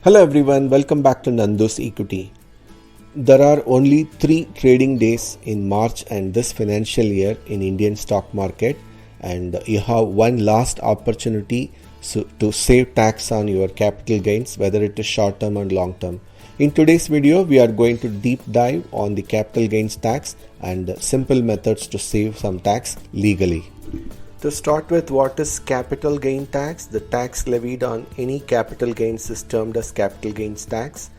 Hello everyone, welcome back to Nandu's Equity. There are only 3 trading days in March and this financial year in Indian stock market, and you have one last opportunity to save tax on your capital gains, whether it is short term and long term. In today's video, we are going to deep dive on the capital gains tax and simple methods to save some tax legally. To start with, what is capital gain tax? The tax levied on any capital gains is termed as capital gains tax.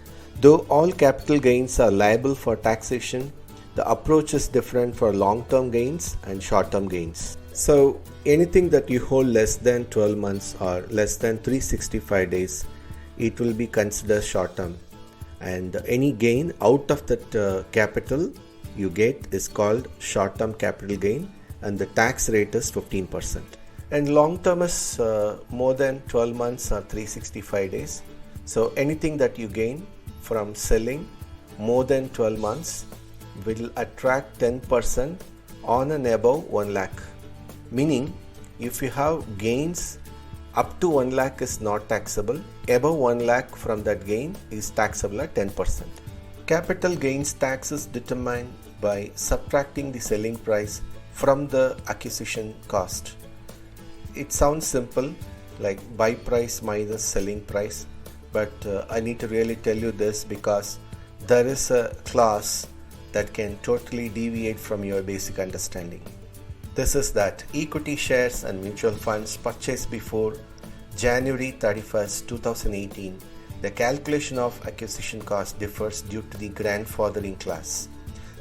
Though all capital gains are liable for taxation, the approach is different for long-term gains and short-term gains. So anything that you hold less than 12 months or less than 365 days, it will be considered short-term. And any gain out of that capital you get is called short-term capital gain, and the tax rate is 15%. And long term is more than 12 months or 365 days. So anything that you gain from selling more than 12 months will attract 10% on and above 1 lakh. Meaning, if you have gains up to 1 lakh is not taxable, above 1 lakh from that gain is taxable at 10%. Capital gains tax is determined by subtracting the selling price from the acquisition cost. It sounds simple, like buy price minus selling price, but I need to really tell you this because there is a clause that can totally deviate from your basic understanding. This is that equity shares and mutual funds purchased before January 31st, 2018, the calculation of acquisition cost differs due to the grandfathering clause.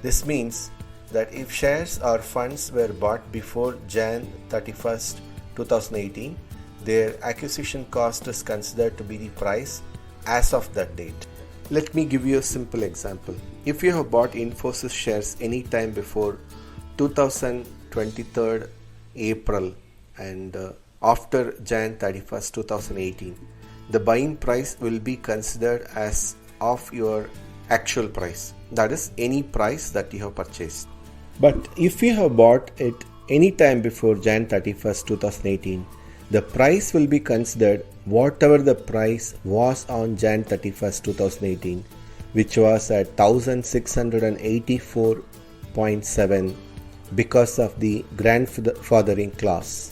This means that if shares or funds were bought before Jan 31st, 2018, their acquisition cost is considered to be the price as of that date. Let me give you a simple example. If you have bought Infosys shares any time before 2023 April and after Jan 31st, 2018, the buying price will be considered as of your actual price. That is any price that you have purchased. But if you have bought it any time before Jan 31st, 2018, the price will be considered whatever the price was on Jan 31st, 2018, which was at 1684.7 because of the grandfathering clause.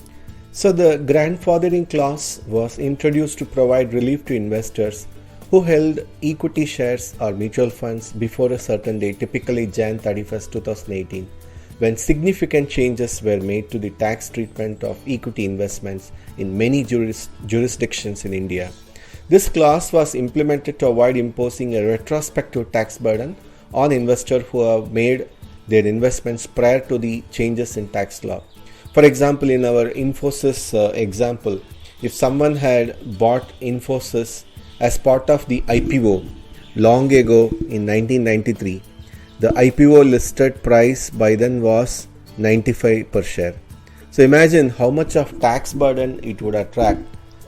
So the grandfathering clause was introduced to provide relief to investors who held equity shares or mutual funds before a certain date, typically Jan 31st, 2018, when significant changes were made to the tax treatment of equity investments in many jurisdictions in India. This clause was implemented to avoid imposing a retrospective tax burden on investors who have made their investments prior to the changes in tax law. For example, in our Infosys example, if someone had bought Infosys as part of the IPO long ago in 1993, the IPO listed price by then was 95 per share. So imagine how much of tax burden it would attract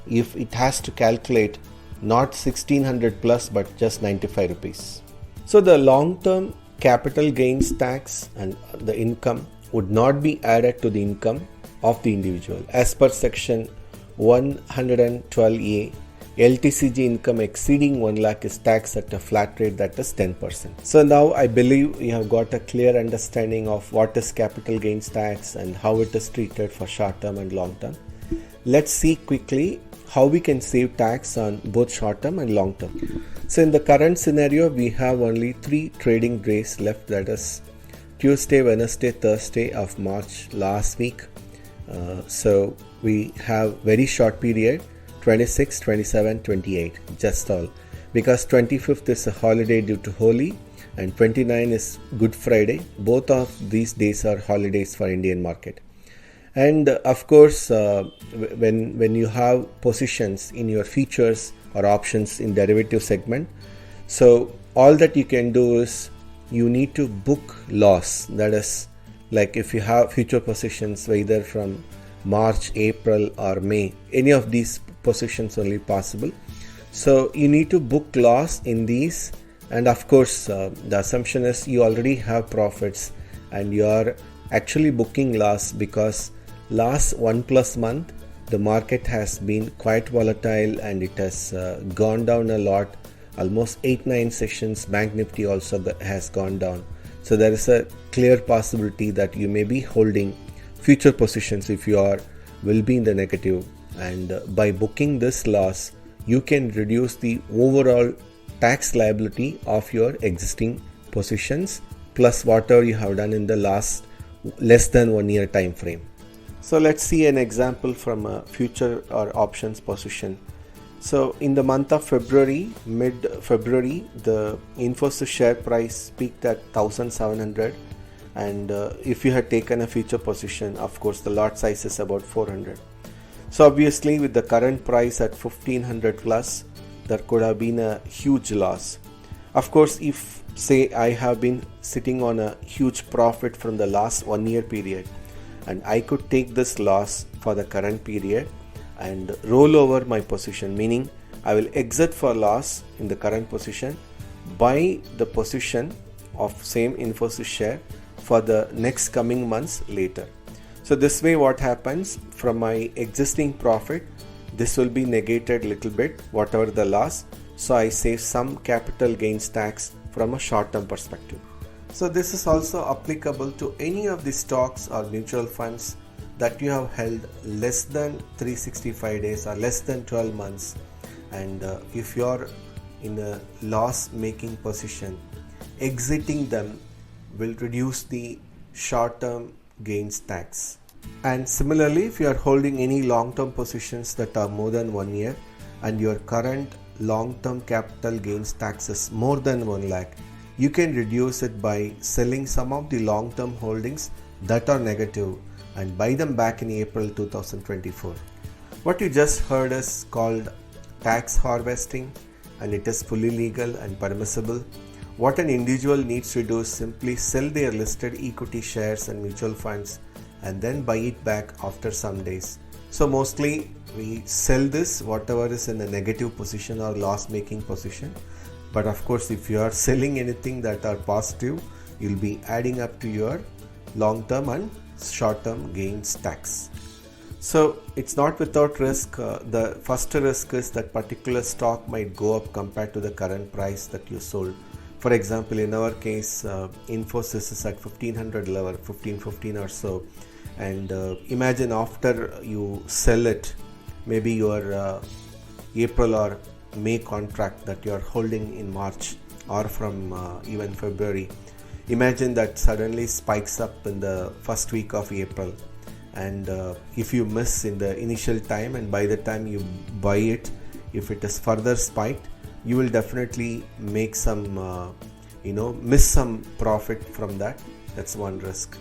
if it has to calculate not 1600 plus but just 95 rupees. So the long-term capital gains tax and the income would not be added to the income of the individual. As per section 112A, ltcg income exceeding 1 lakh is taxed at a flat rate that is 10%. So now I believe you have got a clear understanding of what is capital gains tax and how it is treated for short term and long term. Let's see quickly how we can save tax on both short term and long term. So in the current scenario, we have only 3 trading days left, that is Tuesday, Wednesday, Thursday of March last week. So we have very short period, 26, 27, 28, just all, because 25th is a holiday due to Holi and 29 is Good Friday. Both of these days are holidays for Indian market. And of course, when you have positions in your futures or options in derivative segment, so all that you can do is you need to book loss. That is, like if you have future positions either from March, April or May, any of these positions only possible. So you need to book loss in these, and of course the assumption is you already have profits and you are actually booking loss because last 1+ month the market has been quite volatile and it has gone down a lot. Almost 8-9 sessions. Bank Nifty also has gone down. So there is a clear possibility that you may be holding future positions if you will be in the negative, and by booking this loss you can reduce the overall tax liability of your existing positions plus whatever you have done in the last less than 1 year time frame. So let's see an example from a future or options position. So in the month of February, mid-February, the Infosys share price peaked at 1700, and if you had taken a future position, of course the lot size is about 400. So obviously with the current price at 1500 plus, there could have been a huge loss. Of course, if say I have been sitting on a huge profit from the last 1 year period, and I could take this loss for the current period and roll over my position, meaning I will exit for loss in the current position, buy the position of same Infosys share for the next coming months later. So this way what happens, from my existing profit, this will be negated little bit, whatever the loss, so I save some capital gains tax from a short term perspective. So this is also applicable to any of the stocks or mutual funds that you have held less than 365 days or less than 12 months, and if you are in a loss making position, exiting them will reduce the short term gains tax. And similarly, if you are holding any long term positions that are more than 1 year and your current long term capital gains tax is more than 1 lakh, you can reduce it by selling some of the long term holdings that are negative and buy them back in April 2024. What you just heard is called tax harvesting, and it is fully legal and permissible. What an individual needs to do is simply sell their listed equity shares and mutual funds and then buy it back after some days. So mostly we sell this whatever is in a negative position or loss making position, but of course if you are selling anything that are positive, you'll be adding up to your long term and short term gains tax. So it's not without risk. The first risk is that particular stock might go up compared to the current price that you sold. For example, in our case, Infosys is at 1500 level, 1515 or so, and imagine after you sell it, maybe your April or May contract that you are holding in March or from even February, imagine that suddenly spikes up in the first week of April, and if you miss in the initial time and by the time you buy it, if it is further spiked, you will definitely make some miss some profit from that. That's one risk.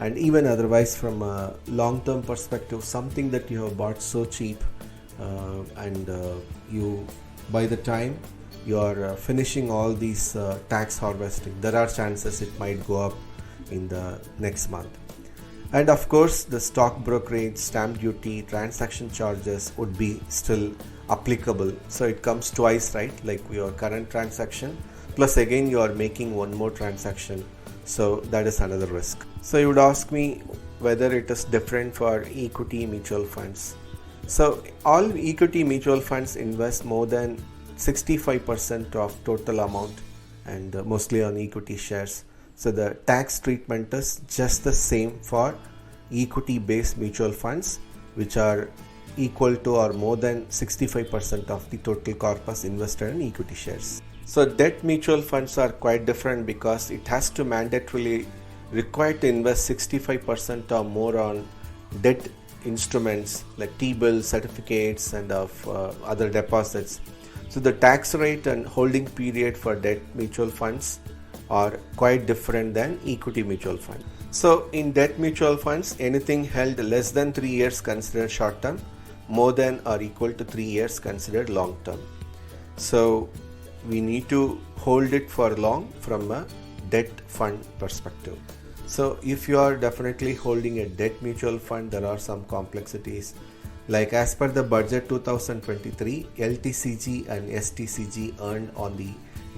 And even otherwise, from a long term perspective, something that you have bought so cheap and you by the time you are finishing all these tax harvesting, there are chances it might go up in the next month. And of course, the stock brokerage, stamp duty, transaction charges would be still applicable. So it comes twice, right? Like your current transaction plus again you are making one more transaction. So that is another risk. So you would ask me whether it is different for equity mutual funds. So all equity mutual funds invest more than 65% of total amount, and mostly on equity shares. So the tax treatment is just the same for equity based mutual funds, which are equal to or more than 65% of the total corpus invested in equity shares. So debt mutual funds are quite different because it has to mandatorily require to invest 65% or more on debt instruments like T-bills, certificates and of other deposits. So the tax rate and holding period for debt mutual funds are quite different than equity mutual fund. So in debt mutual funds, anything held less than 3 years considered short term, more than or equal to 3 years considered long term. So we need to hold it for long from a debt fund perspective. So if you are definitely holding a debt mutual fund, there are some complexities. Like as per the budget 2023, ltcg and stcg earned on the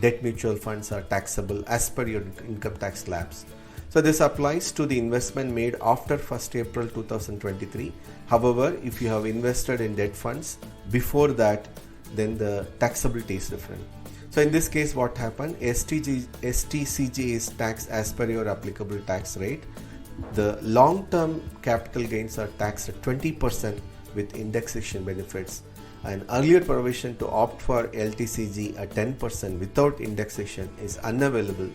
debt mutual funds are taxable as per your income tax slabs. So this applies to the investment made after 1st April 2023. However, if you have invested in debt funds before that, then the taxability is different. So in this case, what happened? STCG is taxed as per your applicable tax rate. The long-term capital gains are taxed at 20% with indexation benefits. An earlier provision to opt for ltcg at 10% without indexation is unavailable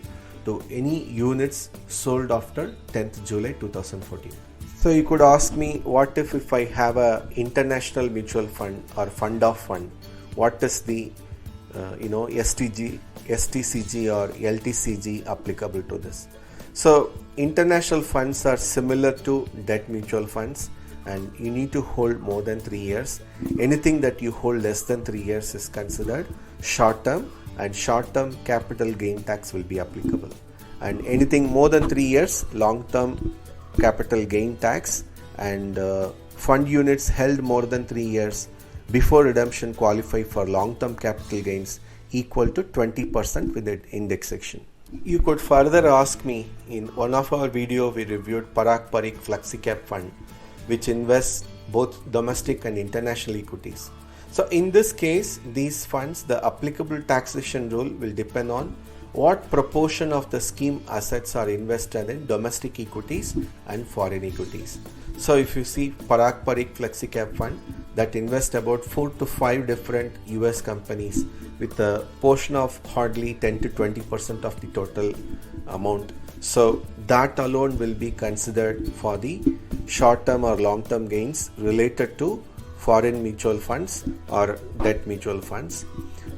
to any units sold after 10th July 2014. So you could ask me, what if I have a international mutual fund or fund of fund? What is the STCG or LTCG applicable to this? So international funds are similar to debt mutual funds, and you need to hold more than 3 years. Anything that you hold less than 3 years is considered short term, and short term capital gain tax will be applicable. And anything more than 3 years, long term capital gain tax, and fund units held more than 3 years before redemption qualify for long term capital gains equal to 20% with the indexation. You could further ask me, in one of our video we reviewed Parak Parikh Flexi Cap Fund, which invests both domestic and international equities. So in this case, these funds, the applicable taxation rule will depend on what proportion of the scheme assets are invested in domestic equities and foreign equities. So if you see Parak Parikh Flexi Cap Fund, that invests about 4 to 5 different US companies with a portion of hardly 10 to 20% of the total amount. So that alone will be considered for the short-term or long-term gains related to foreign mutual funds or debt mutual funds,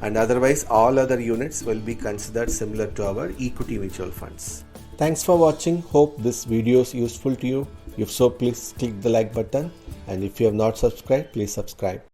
and otherwise all other units will be considered similar to our equity mutual funds. Thanks for watching. Hope this video is useful to you. If so, please click the like button, and if you have not subscribed, please subscribe.